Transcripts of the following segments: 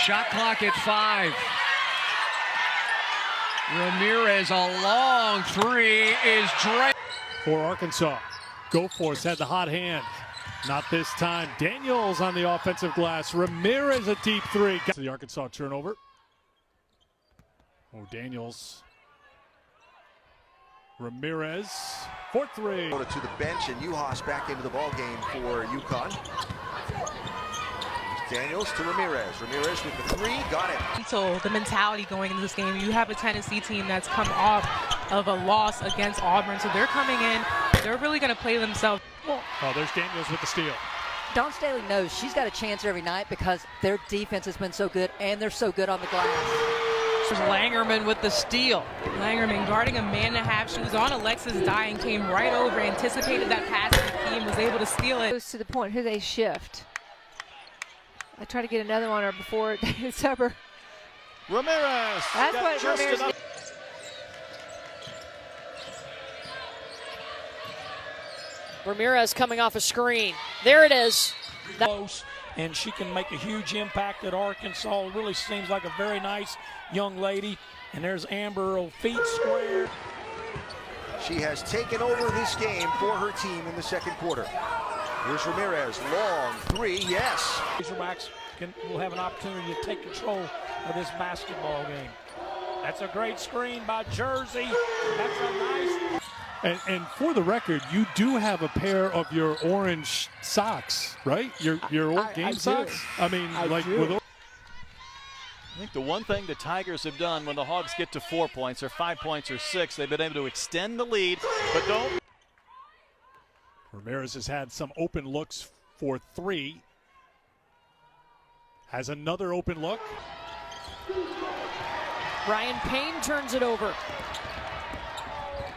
Shot clock at 5. Ramirez, a long three is drained. For Arkansas, Goforth had the hot hand. Not this time. Daniels on the offensive glass. Ramirez a deep three. To the Arkansas turnover. Oh, Daniels. Ramirez for 3. To the bench, and Uhas back into the ball game for UConn. Daniels to Ramirez. Ramirez with the 3, got it. So the mentality going into this game, you have a Tennessee team that's come off of a loss against Auburn, so they're coming in, they're really going to play themselves. Oh, there's Daniels with the steal. Dawn Staley knows she's got a chance every night because their defense has been so good and they're so good on the glass. Langerman with the steal. Langerman guarding a man and a half. She was on Alexis Dye and came right over, anticipated that pass and was able to steal it. Goes to the point who they shift. I try to get another one or before it's over. Ramirez. That's what Ramirez did. Ramirez coming off a screen. There it is. Close, and she can make a huge impact at Arkansas. Really seems like a very nice young lady. And there's Amber, feet square. She has taken over this game for her team in the second quarter. Here's Ramirez, long 3, yes. Razorbacks will have an opportunity to take control of this basketball game. That's a great screen by Jersey. That's a nice. And for the record, you do have a pair of your orange socks, right? Your game socks? I mean, with. I think the one thing the Tigers have done when the Hogs get to 4 points or 5 points or 6, they've been able to extend the lead, but don't. Ramirez has had some open looks for 3. Has another open look. Ryan Payne turns it over.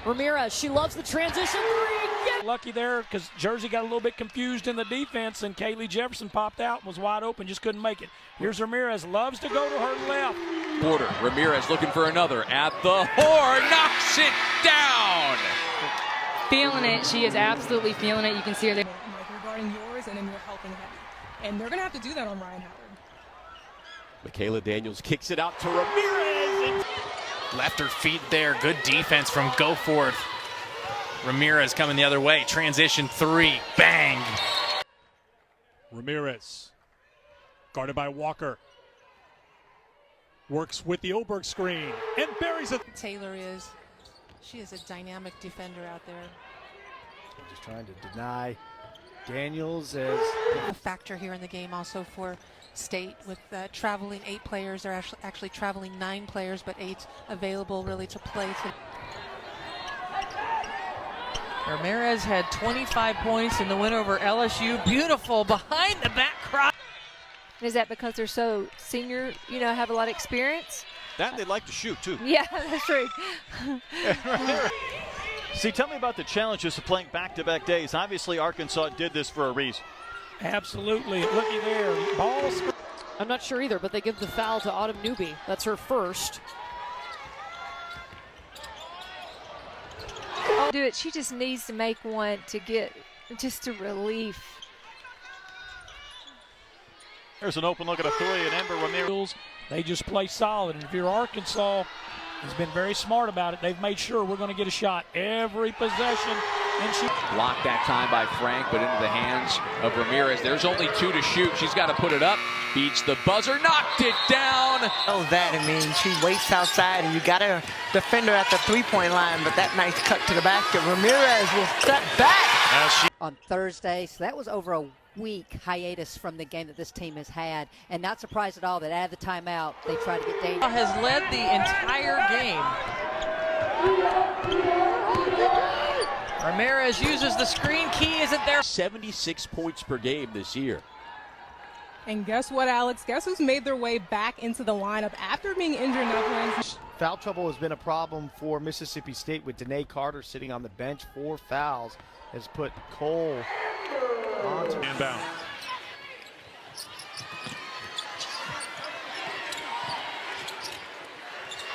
Ramirez, she loves the transition 3. Lucky there because Jersey got a little bit confused in the defense and Kaylee Jefferson popped out and was wide open, just couldn't make it. Here's Ramirez, loves to go to her left. Porter, Ramirez looking for another at the horn, knocks it down. Feeling it. She is absolutely feeling it. You can see her there. You're guarding yours and then you're helping him. And they're going to have to do that on Ryan Howard. Michaela Daniels kicks it out to Ramirez. Left her feet there. Good defense from Goforth. Ramirez coming the other way. Transition 3. Bang. Ramirez guarded by Walker. Works with the Oberg screen and buries it. Taylor is. She is a dynamic defender out there. Just trying to deny Daniels as a factor here in the game also for State with traveling 8 players. They're actually traveling 9 players, but 8 available really to play. Ramirez had 25 points in the win over LSU. Beautiful behind the back cross. Is that because they're so senior, have a lot of experience? That they'd like to shoot, too. Yeah, that's true. See, tell me about the challenges of playing back-to-back days. Obviously, Arkansas did this for a reason. Absolutely. Looky there. Balls. I'm not sure either, but they give the foul to Autumn Newby. That's her first. Do it. She just needs to make one to get just a relief. There's an open look at a 3, and Amber Ramirez. They just play solid. And if you're Arkansas, has been very smart about it. They've made sure we're going to get a shot every possession. And she blocked that time by Frank, but into the hands of Ramirez. There's only 2 to shoot. She's got to put it up. Beats the buzzer, knocked it down. Oh, that, she waits outside, and you got to defend her at the 3-point line, but that nice cut to the basket. Ramirez will step back. On Thursday, so that was over a week hiatus from the game that this team has had, and not surprised at all that out of the timeout they tried to get Daniels. Has led the entire game. Ramirez uses the screen. Key isn't there. 76 points per game this year. And guess what, Alex? Guess who's made their way back into the lineup after being injured? Foul trouble has been a problem for Mississippi State with Danae Carter sitting on the bench. 4 fouls has put Cole onto inbound.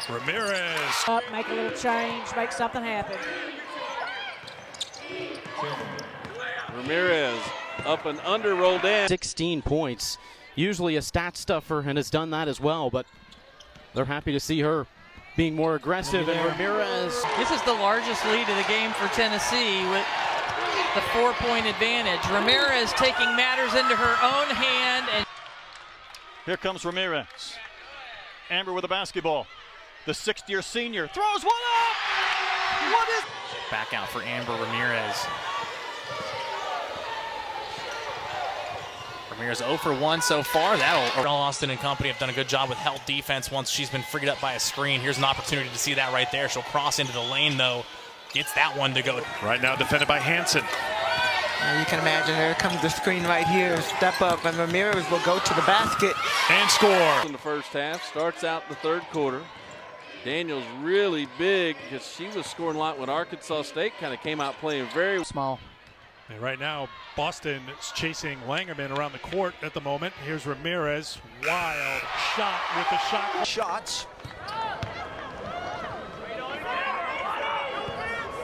Ramirez. Up, make a little change, make something happen. Ramirez up and under, rolled in. 16 points usually a stat stuffer and has done that as well, but they're happy to see her being more aggressive. And Ramirez. This is the largest lead of the game for Tennessee with the 4-point advantage. Ramirez taking matters into her own hand. And here comes Ramirez. Amber with a basketball. The sixth-year senior throws one up. What is? Back out for Amber Ramirez. Ramirez 0 for 1 so far. Austin and company have done a good job with help defense once she's been freed up by a screen. Here's an opportunity to see that right there. She'll cross into the lane, though. Gets that one to go. Right now defended by Hansen. You can imagine here comes the screen right here. Step up, and Ramirez will go to the basket. And score. In the first half, starts out the third quarter. Daniels really big because she was scoring a lot when Arkansas State kind of came out playing very small. And right now, Boston is chasing Langerman around the court at the moment. Here's Ramirez. Wild shot with the shot. Shots.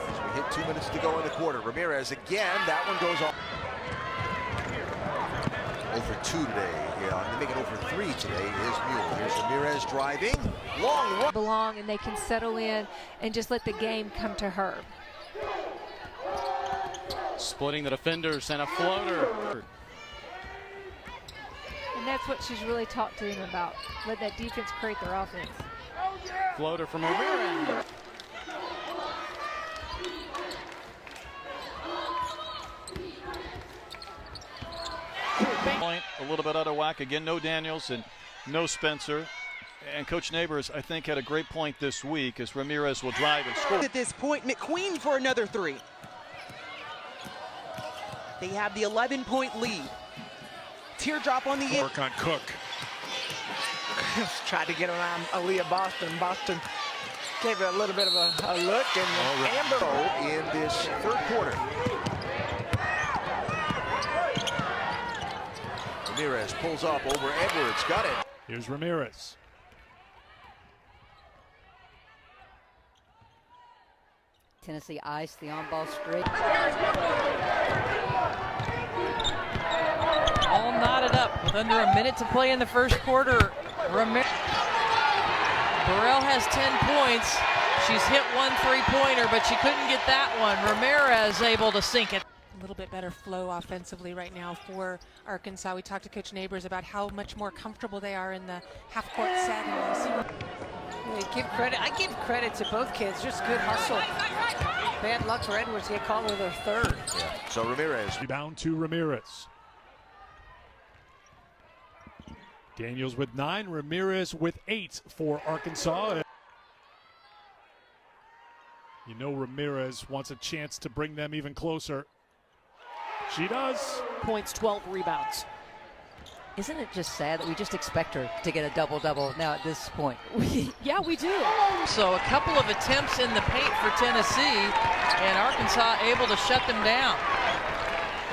As we hit 2 minutes to go in the quarter. Ramirez again. That one goes off. 0 for 2 today. Yeah, and they make it 0 for 3 today is Mueller. Here's Ramirez driving. Long run. Belong, and they can settle in and just let the game come to her. Splitting the defenders and a floater. And that's what she's really talked to them about. Let that defense create their offense. Floater from Ramirez. Point a little bit out of whack. Again, no Daniels and no Spencer. And Coach Neighbors, I think, had a great point this week as Ramirez will drive and score. At this point, McQueen for another 3. They have the 11-point lead. Teardrop on the end. Work on Cook. Tried to get around Aaliyah Boston. Boston gave her a little bit of a look, and Amber in this third quarter. Ramirez pulls up over Edwards. Got it. Here's Ramirez. Tennessee iced the on-ball streak. all knotted up with under a minute to play in the first quarter. Burrell has 10 points. She's hit one three-pointer, but she couldn't get that one. Ramirez able to sink it. A little bit better flow offensively right now for Arkansas. We talked to Coach Neighbors about how much more comfortable they are in the half-court set. I give credit to both kids. Just good hustle. Bad luck for Edwards. He caught with her third. Yeah. So Ramirez. Rebound to Ramirez. Daniels with 9, Ramirez with 8 for Arkansas. You know Ramirez wants a chance to bring them even closer. She does. Points, 12 rebounds. Isn't it just sad that we just expect her to get a double-double now at this point? Yeah, we do. So a couple of attempts in the paint for Tennessee, and Arkansas able to shut them down.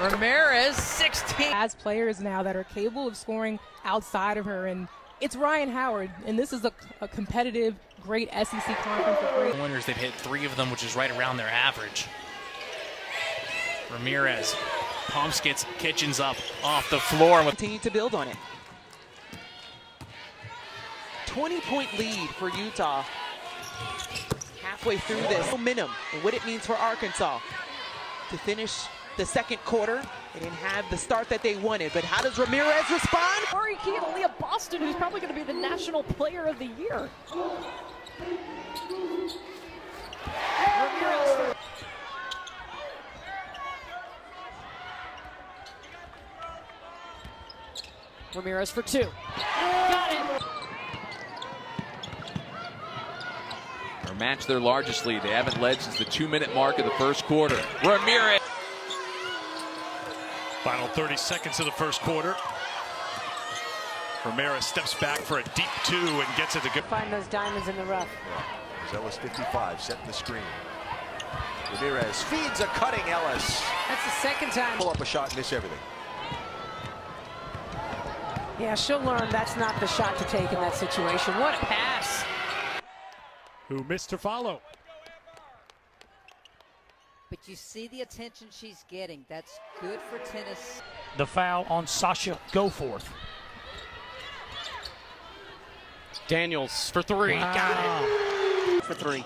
Ramirez, 16. Has players now that are capable of scoring outside of her, and it's Ryan Howard, and this is a competitive, great SEC conference with great winners. They've hit 3 of them, which is right around their average. Ramirez pumps, gets Kitchens up off the floor. Continue to build on it. 20-point lead for Utah. Halfway through this momentum and what it means for Arkansas to finish the second quarter. They didn't have the start that they wanted, but how does Ramirez respond? Ari Key and Aaliyah Boston, who's probably going to be the National Player of the Year. Ramirez. Ramirez for 2. Got it. Or match their largest lead. They haven't led since the 2-minute mark of the first quarter. Ramirez. Final 30 seconds of the first quarter. Ramirez steps back for a deep 2 and gets it to go. Find those diamonds in the rough. Yeah. Ellis 55 setting the screen. Ramirez feeds a cutting Ellis. That's the second time. Pull up a shot and miss everything. Yeah, she'll learn that's not the shot to take in that situation. What a pass. Who missed to follow. But you see the attention she's getting. That's good for tennis. The foul on Sasha Goforth. Daniels for three. Got it. For three.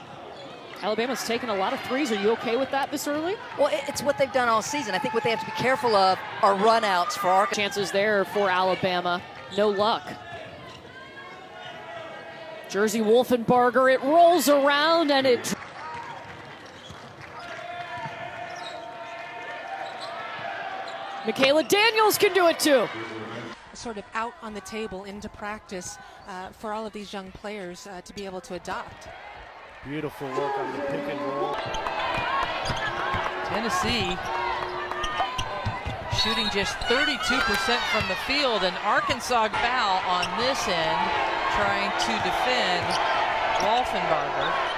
Alabama's taking a lot of threes. Are you okay with that this early? Well, it's what they've done all season. I think what they have to be careful of are run-outs for Arkansas. Chances there for Alabama. No luck. Jersey Wolfenbarger, it rolls around and it... Michaela Daniels can do it too. Sort of out on the table into practice for all of these young players to be able to adopt. Beautiful work on the pick and roll. Tennessee shooting just 32% from the field, and Arkansas foul on this end trying to defend Wolfenbarger.